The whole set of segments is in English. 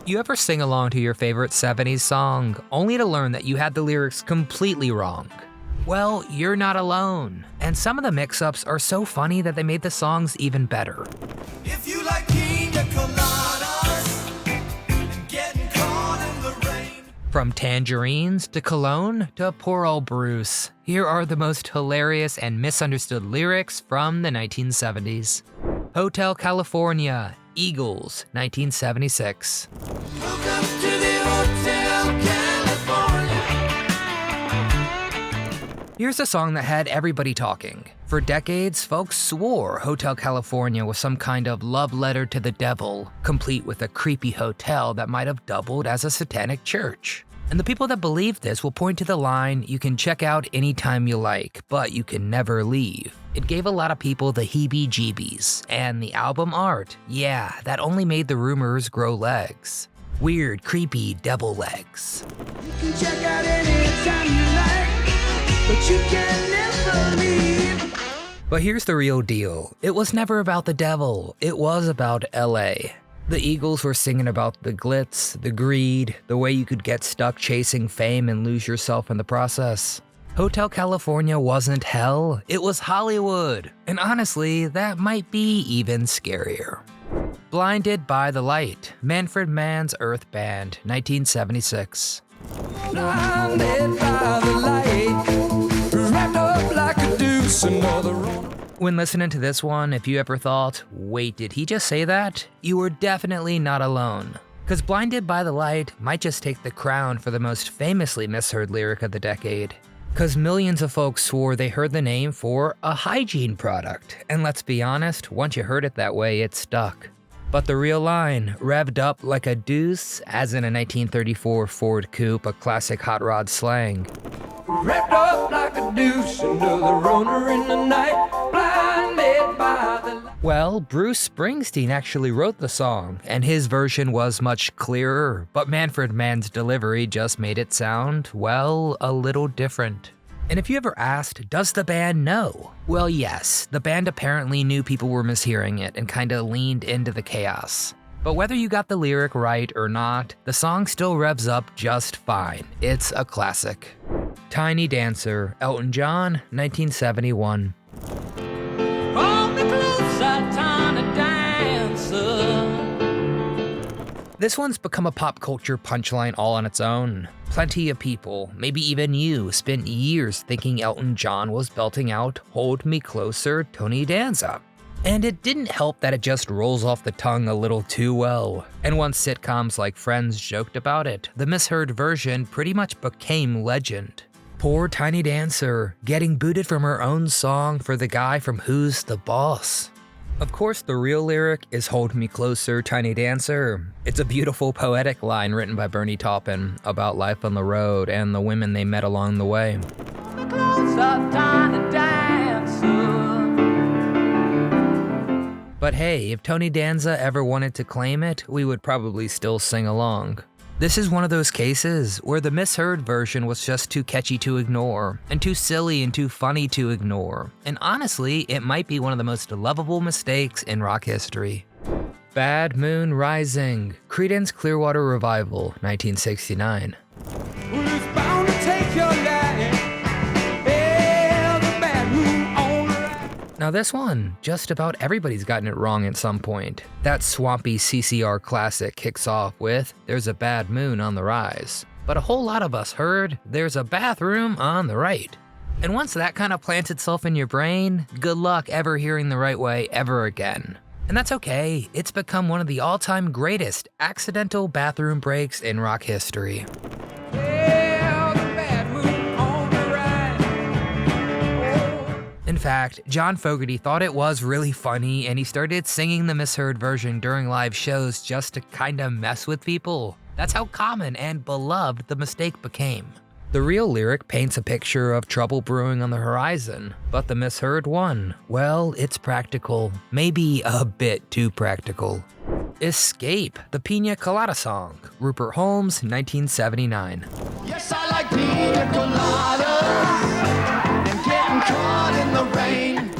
You ever sing along to your favorite 70s song, only to learn that you had the lyrics completely wrong? Well, you're not alone. And some of the mix-ups are so funny that they made the songs even better. If you like pina coladas and getting caught in the rain. From tangerines to cologne to poor old Bruce, here are the most hilarious and misunderstood lyrics from the 1970s. Hotel California, Eagles, 1976. Welcome to the Hotel California. Here's a song that had everybody talking. For decades, folks swore Hotel California was some kind of love letter to the devil, complete with a creepy hotel that might have doubled as a satanic church. And the people that believe this will point to the line, "You can check out anytime you like, but you can never leave." It gave a lot of people the heebie-jeebies, and the album art, yeah, that only made the rumors grow legs. Weird, creepy devil legs. You can check out anytime you like, but you can never leave. But here's the real deal. It was never about the devil. It was about LA. The Eagles were singing about the glitz, the greed, the way you could get stuck chasing fame and lose yourself in the process. Hotel California wasn't hell, it was Hollywood. And honestly, that might be even scarier. Blinded by the Light, Manfred Mann's Earth Band, 1976. Blinded by the light, wrapped up like a deuce, another road. When listening to this one, if you ever thought, wait, did he just say that? You were definitely not alone. Cause Blinded by the Light might just take the crown for the most famously misheard lyric of the decade. Cause millions of folks swore they heard the name for a hygiene product. And let's be honest, once you heard it that way, it stuck. But the real line, revved up like a deuce, as in a 1934 Ford Coupe, a classic hot rod slang. Wrapped up like a deuce, another runner in the night, blinded by the light. Well, Bruce Springsteen actually wrote the song, and his version was much clearer, but Manfred Mann's delivery just made it sound, well, a little different. And if you ever asked, does the band know? Well, yes, the band apparently knew people were mishearing it and kinda leaned into the chaos. But whether you got the lyric right or not, the song still revs up just fine. It's a classic. Tiny Dancer, Elton John, 1971. Hold me closer, tiny dancer. This one's become a pop culture punchline all on its own. Plenty of people, maybe even you, spent years thinking Elton John was belting out "Hold Me Closer, Tony Danza." And it didn't help that it just rolls off the tongue a little too well. And once sitcoms like Friends joked about it, the misheard version pretty much became legend. Poor Tiny Dancer, getting booted from her own song for the guy from Who's the Boss. Of course, the real lyric is "Hold Me Closer, Tiny Dancer." It's a beautiful poetic line written by Bernie Taupin about life on the road and the women they met along the way. Hold me closer, tiny dancer. But hey, if Tony Danza ever wanted to claim it, we would probably still sing along. This is one of those cases where the misheard version was just too catchy to ignore, and too silly and too funny to ignore. And honestly, it might be one of the most lovable mistakes in rock history. Bad Moon Rising, Creedence Clearwater Revival, 1969. Well, it's bound to take your life. Yeah, the bad moon on the right. Now this one, just about everybody's gotten it wrong at some point. That swampy CCR classic kicks off with "There's a bad moon on the rise." But a whole lot of us heard "There's a bathroom on the right." And once that kind of plants itself in your brain, good luck ever hearing the right way ever again. And that's okay, it's become one of the all-time greatest accidental bathroom breaks in rock history. Yeah, the bad moon on the right. Oh. In fact, John Fogerty thought it was really funny and he started singing the misheard version during live shows just to kinda mess with people. That's how common and beloved the mistake became. The real lyric paints a picture of trouble brewing on the horizon, but the misheard one, well, it's practical, maybe a bit too practical. Escape, the Pina Colada song, Rupert Holmes, 1979. Yes, I like pina coladas and getting caught in the rain.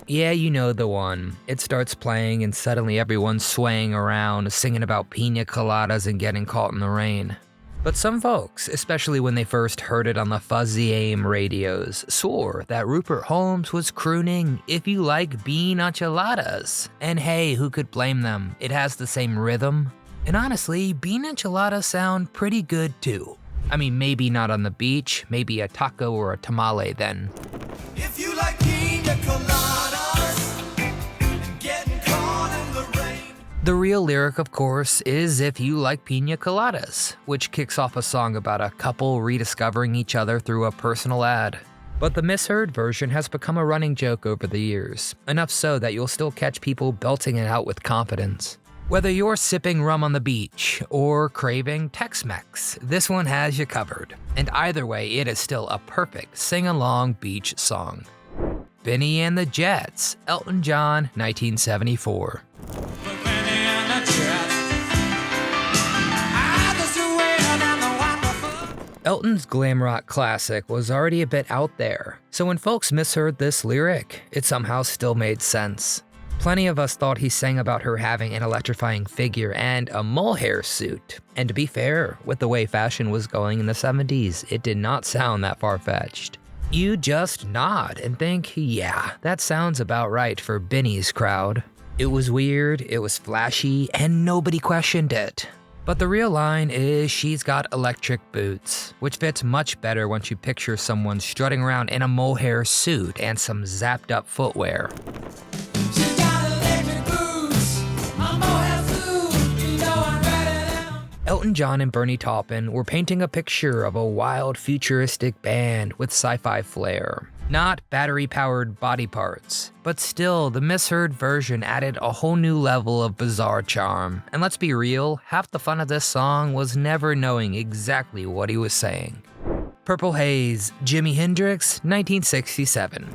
Yeah, you know the one. It starts playing and suddenly everyone's swaying around, singing about pina coladas and getting caught in the rain. But some folks, especially when they first heard it on the fuzzy AM radios, swore that Rupert Holmes was crooning "If You Like Bean Enchiladas." And hey, who could blame them? It has the same rhythm. And honestly, bean enchiladas sound pretty good too. I mean, maybe not on the beach, maybe a taco or a tamale then. If you like pina coladas and getting caught in the rain. The real lyric, of course, is "If You Like Pina Coladas," which kicks off a song about a couple rediscovering each other through a personal ad. But the misheard version has become a running joke over the years, enough so that you'll still catch people belting it out with confidence. Whether you're sipping rum on the beach or craving Tex-Mex, this one has you covered. And either way, it is still a perfect sing-along beach song. Benny and the Jets, Elton John, 1974. Elton's glam rock classic was already a bit out there, so when folks misheard this lyric, it somehow still made sense. Plenty of us thought he sang about her having an electrifying figure and a mohair suit. And to be fair, with the way fashion was going in the 70s, it did not sound that far-fetched. You just nod and think, yeah, that sounds about right for Benny's crowd. It was weird, it was flashy, and nobody questioned it. But the real line is she's got electric boots, which fits much better once you picture someone strutting around in a mohair suit and some zapped up footwear. Elton John and Bernie Taupin were painting a picture of a wild futuristic band with sci-fi flair. Not battery-powered body parts, but still the misheard version added a whole new level of bizarre charm. And let's be real, half the fun of this song was never knowing exactly what he was saying. Purple Haze, Jimi Hendrix, 1967.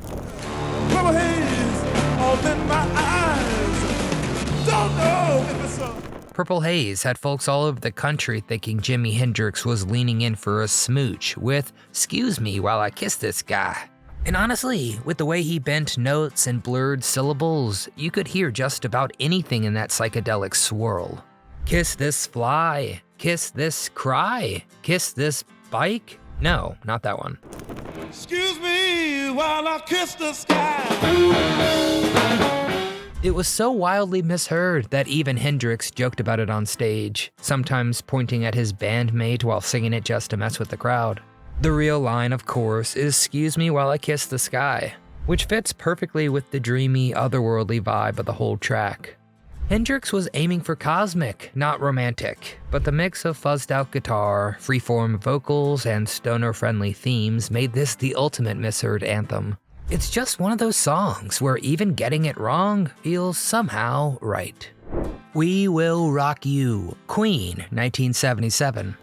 Purple haze all in my eyes. Don't know if it's a Purple Haze had folks all over the country thinking Jimi Hendrix was leaning in for a smooch with "Excuse me while I kiss this guy." And honestly, with the way he bent notes and blurred syllables, you could hear just about anything in that psychedelic swirl. Kiss this fly, kiss this cry, kiss this bike? No, not that one. excuse me while I kiss the sky. It was so wildly misheard that even Hendrix joked about it on stage, sometimes pointing at his bandmate while singing it just to mess with the crowd. The real line, of course, is "Excuse me while I kiss the sky," which fits perfectly with the dreamy, otherworldly vibe of the whole track. Hendrix was aiming for cosmic, not romantic, but the mix of fuzzed-out guitar, freeform vocals, and stoner-friendly themes made this the ultimate misheard anthem. It's just one of those songs where even getting it wrong feels somehow right. We Will Rock You, Queen, 1977.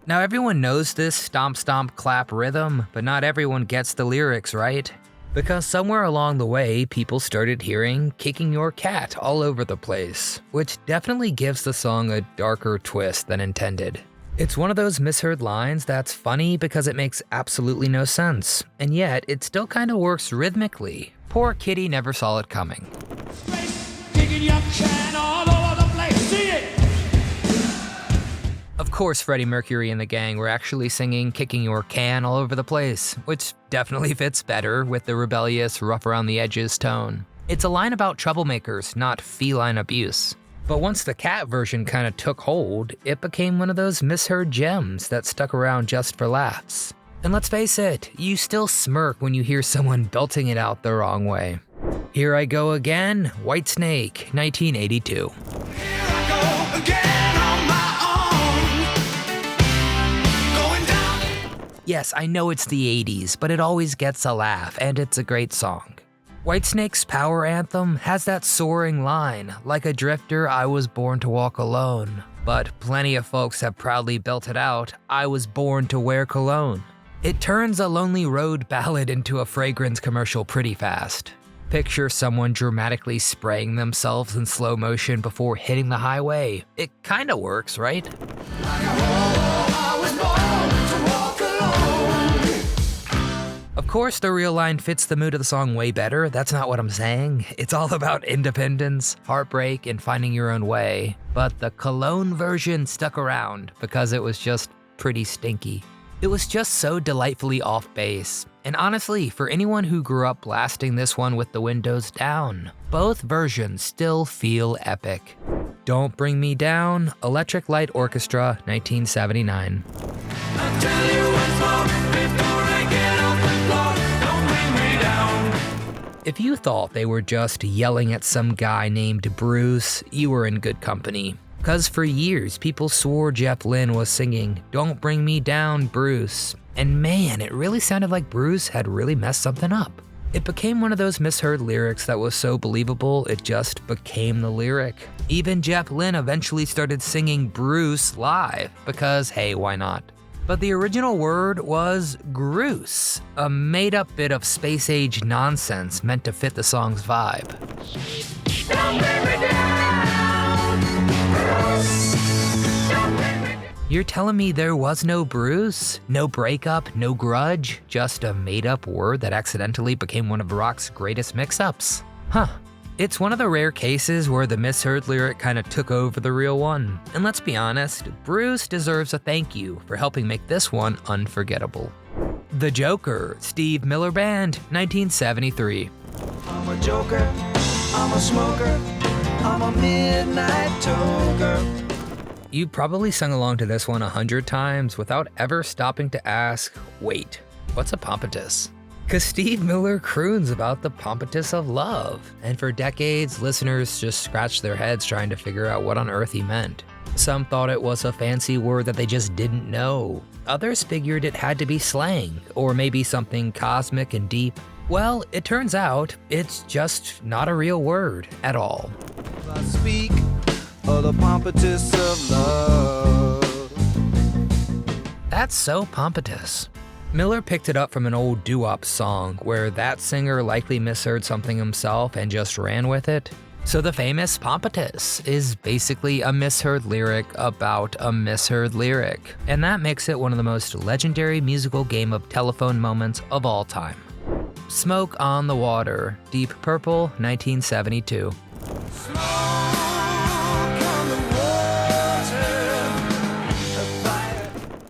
Now everyone knows this stomp stomp clap rhythm, but not everyone gets the lyrics right. Because somewhere along the way, people started hearing "kicking your cat" all over the place, which definitely gives the song a darker twist than intended. It's one of those misheard lines that's funny because it makes absolutely no sense, and yet it still kind of works rhythmically. Poor kitty never saw it coming. Kicking your can all over the place. See it? Of course, Freddie Mercury and the gang were actually singing "Kicking Your Can" all over the place, which definitely fits better with the rebellious, rough around the edges tone. It's a line about troublemakers, not feline abuse. But once the cat version kind of took hold, it became one of those misheard gems that stuck around just for laughs. And let's face it, you still smirk when you hear someone belting it out the wrong way. Here I Go Again, Whitesnake, 1982. Here I go again on my own. Going down. Yes, I know it's the 80s, but it always gets a laugh, and it's a great song. Whitesnake's power anthem has that soaring line, "Like a drifter, I was born to walk alone." But plenty of folks have proudly belted out, "I was born to wear cologne." It turns a lonely road ballad into a fragrance commercial pretty fast. Picture someone dramatically spraying themselves in slow motion before hitting the highway. It kinda works, right? I was born to walk Of course, the real line fits the mood of the song way better. That's not what I'm saying. It's all about independence, heartbreak, and finding your own way. But the Cologne version stuck around because it was just pretty stinky. It was just so delightfully off base. And honestly, for anyone who grew up blasting this one with the windows down, both versions still feel epic. Don't Bring Me Down, Electric Light Orchestra, 1979. I'll tell you once more before I get off the floor. Don't bring me down. If you thought they were just yelling at some guy named Bruce, you were in good company. Because for years, people swore Jeff Lynne was singing, "Don't Bring Me Down, Bruce." And man, it really sounded like Bruce had really messed something up. It became one of those misheard lyrics that was so believable, it just became the lyric. Even Jeff Lynne eventually started singing Bruce live, because hey, why not? But the original word was Groose, a made-up bit of space-age nonsense meant to fit the song's vibe. Don't bring me down, Bruce. Don't bring me down. You're telling me there was no Bruce? No breakup, no grudge? Just a made-up word that accidentally became one of rock's greatest mix-ups? Huh. It's one of the rare cases where the misheard lyric kind of took over the real one. And let's be honest, Bruce deserves a thank you for helping make this one unforgettable. The Joker, Steve Miller Band, 1973. I'm a joker, I'm a smoker, I'm a midnight toker. You probably sung along to this one 100 times without ever stopping to ask, wait, what's a pompatus? Cause Steve Miller croons about the pompatus of love, and for decades, listeners just scratched their heads trying to figure out what on earth he meant. Some thought it was a fancy word that they just didn't know. Others figured it had to be slang, or maybe something cosmic and deep. Well, it turns out, it's just not a real word at all. I speak of the pompatus of love. That's so pompatus. Miller picked it up from an old doo-wop song where that singer likely misheard something himself and just ran with it. So the famous pompatus is basically a misheard lyric about a misheard lyric. And that makes it one of the most legendary musical game of telephone moments of all time. Smoke on the Water, Deep Purple, 1972.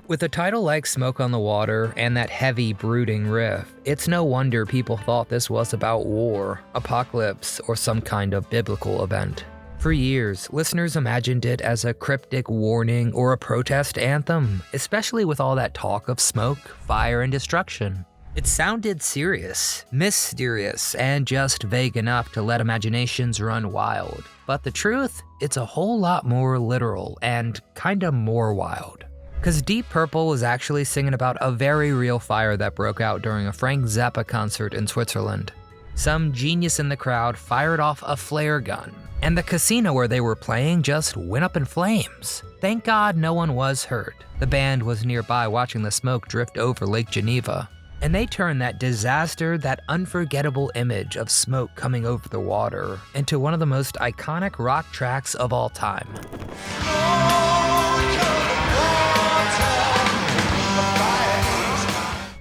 With a title like Smoke on the Water and that heavy, brooding riff, it's no wonder people thought this was about war, apocalypse, or some kind of biblical event. For years, listeners imagined it as a cryptic warning or a protest anthem, especially with all that talk of smoke, fire, and destruction. It sounded serious, mysterious, and just vague enough to let imaginations run wild. But the truth, it's a whole lot more literal and kinda more wild. Cause Deep Purple was actually singing about a very real fire that broke out during a Frank Zappa concert in Switzerland. Some genius in the crowd fired off a flare gun, and the casino where they were playing just went up in flames. Thank God no one was hurt. The band was nearby watching the smoke drift over Lake Geneva. And they turned that disaster, that unforgettable image of smoke coming over the water, into one of the most iconic rock tracks of all time.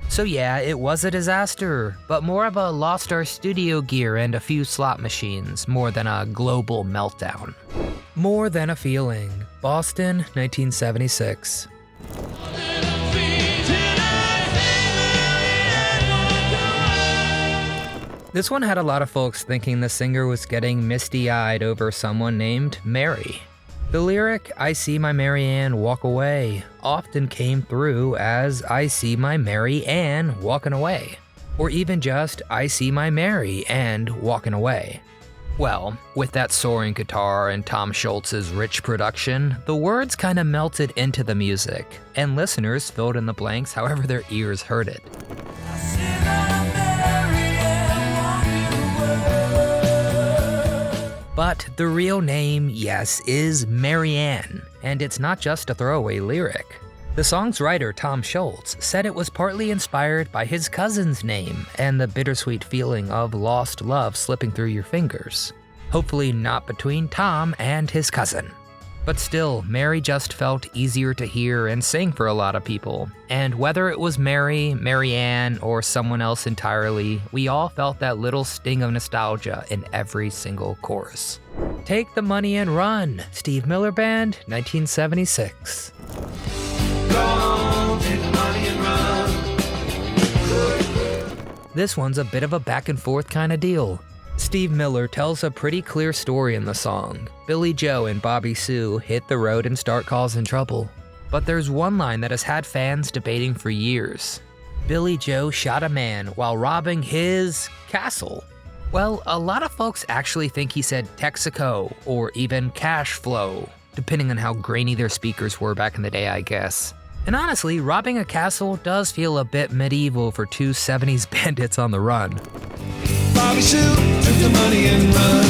So yeah, it was a disaster, but more of a lost our studio gear and a few slot machines, more than a global meltdown. More Than a Feeling, Boston, 1976. This one had a lot of folks thinking the singer was getting misty-eyed over someone named Mary. The lyric, "I see my Mary Ann walk away," often came through as "I see my Mary Ann walking away," or even just "I see my Mary and walking away." Well, with that soaring guitar and Tom Scholz's rich production, the words kinda melted into the music, and listeners filled in the blanks however their ears heard it. But the real name, yes, is Mary Ann, and it's not just a throwaway lyric. The song's writer, Tom Scholz, said it was partly inspired by his cousin's name and the bittersweet feeling of lost love slipping through your fingers. Hopefully not between Tom and his cousin. But still, Mary just felt easier to hear and sing for a lot of people. And whether it was Mary, Marianne, or someone else entirely, we all felt that little sting of nostalgia in every single chorus. Take the Money and Run, Steve Miller Band, 1976. Go on, take the money and run. This one's a bit of a back and forth kind of deal. Steve Miller tells a pretty clear story in the song. Billy Joe and Bobby Sue hit the road and start causing trouble. But there's one line that has had fans debating for years. Billy Joe shot a man while robbing his castle. Well, a lot of folks actually think he said Texaco or even cash flow, depending on how grainy their speakers were back in the day, I guess. And honestly, robbing a castle does feel a bit medieval for two 70s bandits on the run. Bobby Sue took the money and run.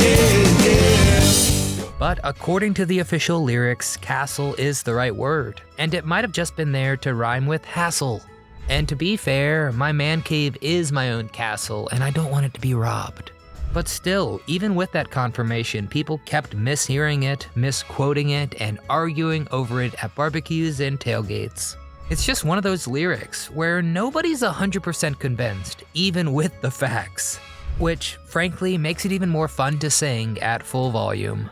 Yeah, yeah. But according to the official lyrics, castle is the right word, and it might have just been there to rhyme with hassle. And to be fair, my man cave is my own castle, and I don't want it to be robbed. But still, even with that confirmation, people kept mishearing it, misquoting it, and arguing over it at barbecues and tailgates. It's just one of those lyrics where nobody's 100% convinced, even with the facts. Which, frankly, makes it even more fun to sing at full volume.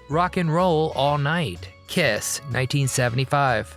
Rock and Roll All Night, Kiss, 1975.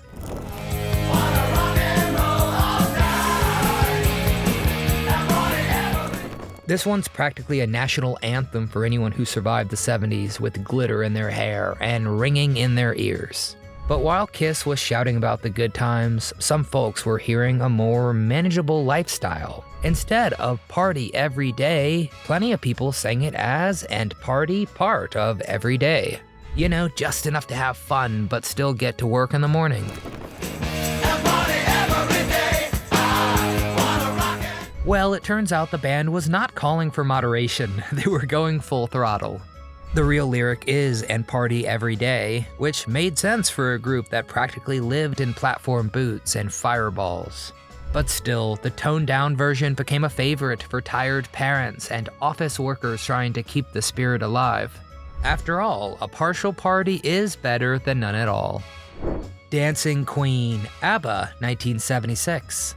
This one's practically a national anthem for anyone who survived the 70s with glitter in their hair and ringing in their ears. But while Kiss was shouting about the good times, some folks were hearing a more manageable lifestyle. Instead of party every day, plenty of people sang it as and party part of every day. You know, just enough to have fun but still get to work in the morning. Well, it turns out the band was not calling for moderation, they were going full throttle. The real lyric is "and party every day," which made sense for a group that practically lived in platform boots and fireballs. But still, the toned-down version became a favorite for tired parents and office workers trying to keep the spirit alive. After all, a partial party is better than none at all. Dancing Queen, ABBA, 1976.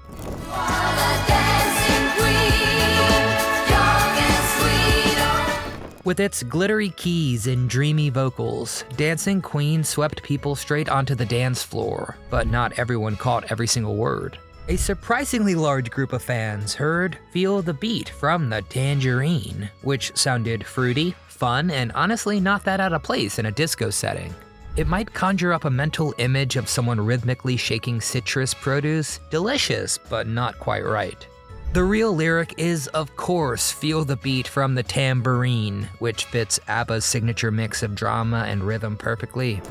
With its glittery keys and dreamy vocals, Dancing Queen swept people straight onto the dance floor, but not everyone caught every single word. A surprisingly large group of fans heard "Feel the Beat" from the Tangerine, which sounded fruity, fun, and honestly not that out of place in a disco setting. It might conjure up a mental image of someone rhythmically shaking citrus produce, delicious, but not quite right. The real lyric is, of course, "Feel the Beat" from the Tambourine, which fits ABBA's signature mix of drama and rhythm perfectly.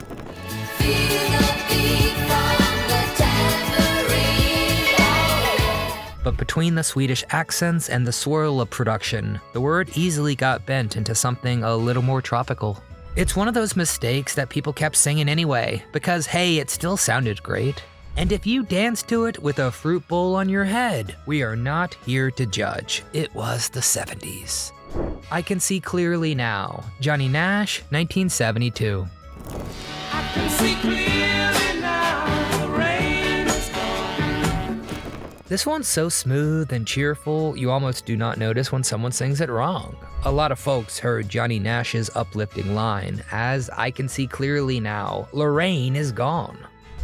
But between the Swedish accents and the swirl of production, the word easily got bent into something a little more tropical. It's one of those mistakes that people kept singing anyway, because hey, it still sounded great. And if you danced to it with a fruit bowl on your head, we are not here to judge. It was the 70s. I Can See Clearly Now, Johnny Nash, 1972. I can see clearly now, the rain is gone. This one's so smooth and cheerful, you almost do not notice when someone sings it wrong. A lot of folks heard Johnny Nash's uplifting line as "I can see clearly now, Lorraine is gone."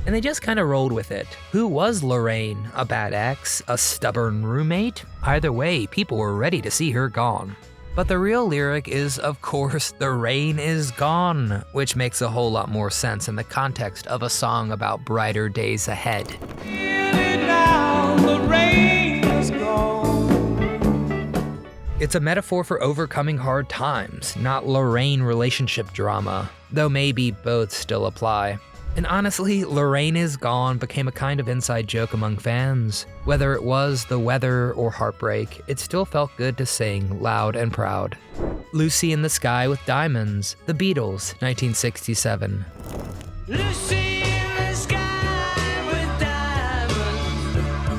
And they just kind of rolled with it. Who was Lorraine? A bad ex? A stubborn roommate? Either way, people were ready to see her gone. But the real lyric is, of course, "The rain is gone," which makes a whole lot more sense in the context of a song about brighter days ahead. Clearly now, the rain is gone. It's a metaphor for overcoming hard times, not Lorraine relationship drama, though maybe both still apply. And honestly, Lorraine Is Gone became a kind of inside joke among fans. Whether it was the weather or heartbreak, it still felt good to sing loud and proud. Lucy in the Sky with Diamonds, The Beatles, 1967. Lucy in the sky with diamonds.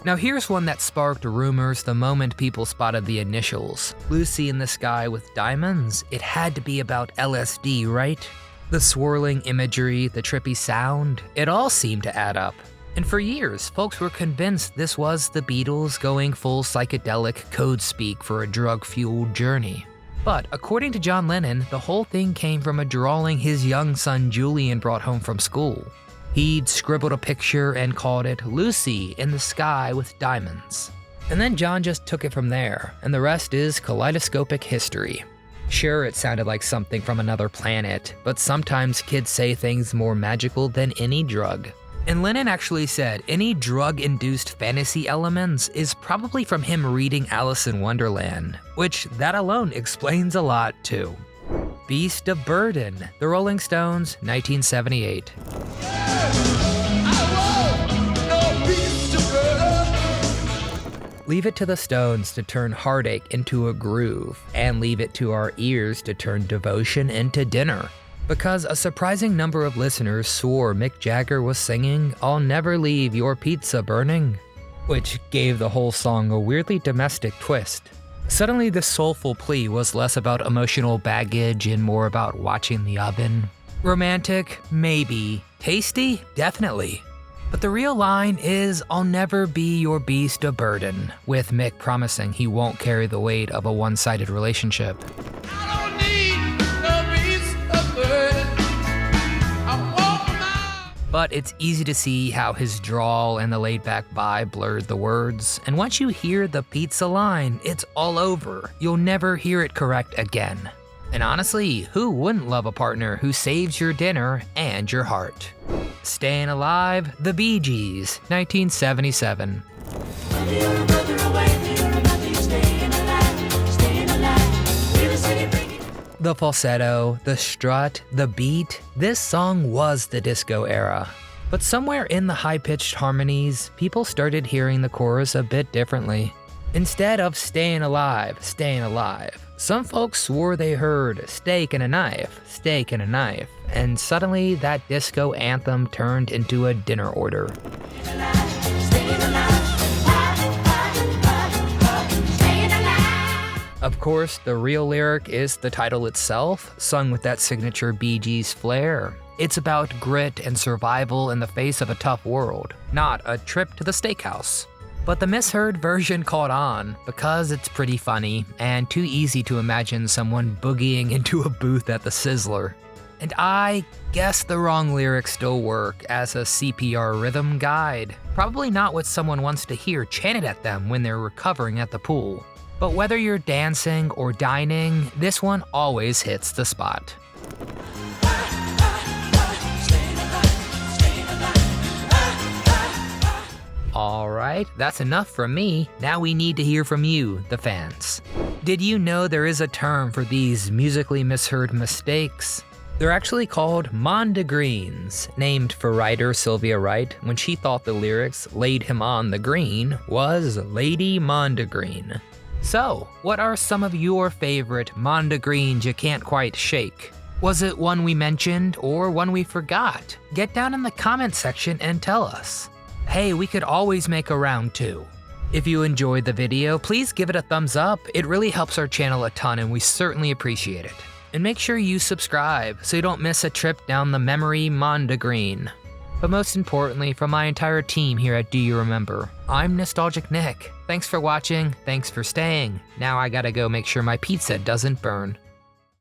Now here's one that sparked rumors the moment people spotted the initials. Lucy in the Sky with Diamonds? It had to be about LSD, right? The swirling imagery, the trippy sound, it all seemed to add up. And for years, folks were convinced this was the Beatles going full psychedelic code speak for a drug-fueled journey. But according to John Lennon, the whole thing came from a drawing his young son Julian brought home from school. He'd scribbled a picture and called it Lucy in the Sky with Diamonds. And then John just took it from there, and the rest is kaleidoscopic history. Sure, it sounded like something from another planet, but sometimes kids say things more magical than any drug. And Lennon actually said any drug-induced fantasy elements is probably from him reading Alice in Wonderland, which that alone explains a lot too. Beast of Burden, The Rolling Stones, 1978. Leave it to the Stones to turn heartache into a groove, and leave it to our ears to turn devotion into dinner. Because a surprising number of listeners swore Mick Jagger was singing "I'll Never Leave Your Pizza Burning," which gave the whole song a weirdly domestic twist. Suddenly, this soulful plea was less about emotional baggage and more about watching the oven. Romantic? Maybe. Tasty? Definitely. But the real line is, "I'll never be your beast of burden," with Mick promising he won't carry the weight of a one-sided relationship. I don't need a beast of burden. I walk my... But it's easy to see how his drawl and the laid-back vibe blurred the words, and once you hear the pizza line, it's all over. You'll never hear it correct again. And honestly, who wouldn't love a partner who saves your dinner and your heart? Staying Alive, The Bee Gees, 1977. The falsetto, the strut, the beat, this song was the disco era. But somewhere in the high-pitched harmonies, people started hearing the chorus a bit differently. Instead of staying alive, some folks swore they heard steak and a knife, and suddenly that disco anthem turned into a dinner order. Of course, the real lyric is the title itself, sung with that signature Bee Gees flair. It's about grit and survival in the face of a tough world, not a trip to the steakhouse. But the misheard version caught on because it's pretty funny and too easy to imagine someone boogieing into a booth at the Sizzler. And I guess the wrong lyrics still work as a CPR rhythm guide. Probably not what someone wants to hear chanted at them when they're recovering at the pool. But whether you're dancing or dining, this one always hits the spot. Alright, that's enough from me. Now we need to hear from you, the fans. Did you know there is a term for these musically misheard mistakes? They're actually called mondegreens, named for writer Sylvia Wright when she thought the lyrics "laid him on the green" was Lady Mondegreen. So, what are some of your favorite mondegreens you can't quite shake? Was it one we mentioned or one we forgot? Get down in the comment section and tell us. Hey, we could always make a round 2. If you enjoyed the video, please give it a thumbs up. It really helps our channel a ton and we certainly appreciate it. And make sure you subscribe so you don't miss a trip down the memory mondegreen. But most importantly, from my entire team here at Do You Remember, I'm Nostalgic Nick. Thanks for watching, thanks for staying. Now I gotta go make sure my pizza doesn't burn.